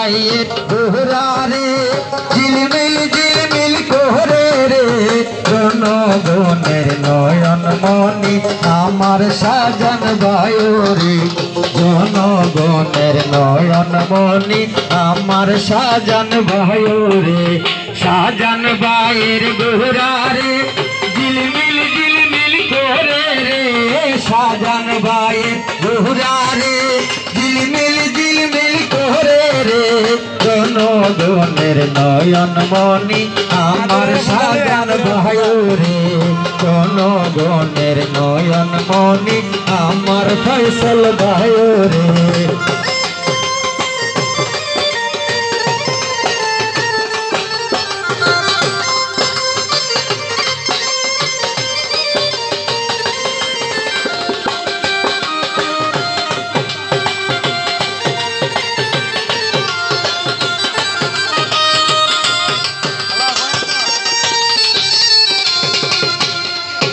বাইয়ের ঘোরারে ঝিলমিল ঝিলমিল করে রে জনগণের নয়ন মনি আমার সাজান বায়ুরে জনগণের নয়ন মনি আমার সাজান বায়ুরে সাজান বাইয়ের ঘোরারে ঝিলমিল ঝিলমিল করে রে সাজান বাইয়ের ঘোরারে ঝিলমিল ঝিলমিল করে রে জনগণের নয়ন মনি আমার সাজান বায়ুরে জনগণের নয়ন মনি আমার ফয়সাল বায়ুরে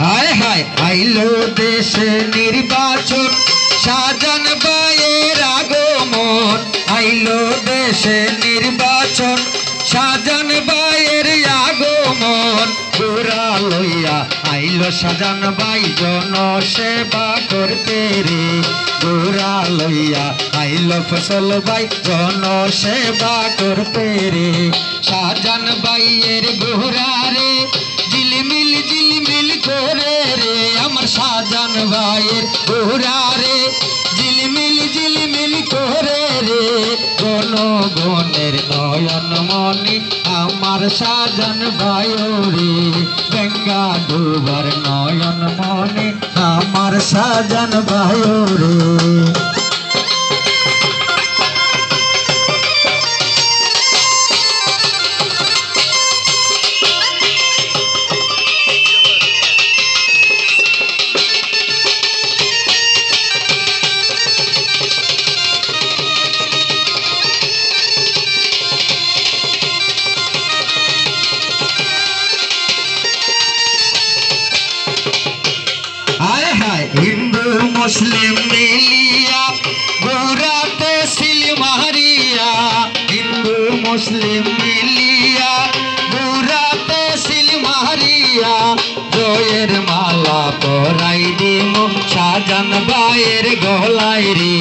হায় হায় আইলো দেশে নির্বাচন সাজান বাইয়ের আগমন আইলো দেশে নির্বাচন সাজান বাইয়ের আগমন গোরা লইয়া আইলো সাজান বাই জনসেবা করতে রে গোরা লইয়া আইলো ফসল বাই জনসেবা করতে রে সাজান বাইয়ের গোরা রে ঝিলমিল ঝিলমিল করে রে আমার সাজান ভাইয়ের গোরা রে ঝিলমিল ঝিলমিল করে রে জনগণের নয়ন মনি আমার সাজান ভাইরে গঙ্গা ডুবার নয়ন মনি আমার সাজান ভাইরে হিন্দু মুসলিম মিলিয়া গোরাতে সিল মারিয়া হিন্দু মুসলিম মিলিয়া গোরাতে সিল মারিয়া জয়ের মালা পরাই দিমু সাজান বাইয়ের গলায় রে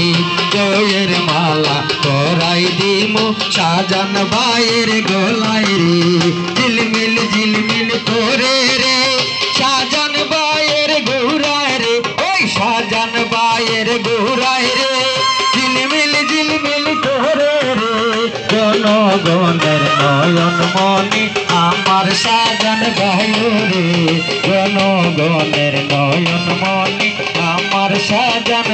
জয়ের মালা পরাই দিমু সাজান বাইয়ের গলায় রে ঝিলমিল ঝিলমিল করে রে সাজান বাইয়ের গৌরায় রে ওই সাজান বাইয়ের গৌরায় রে ঝিলমিল ঝিলমিল করে রে জনগণের নয়ন মনি আমার সাজান বাইরে জনগণের নয়ন মনি আমার সাজান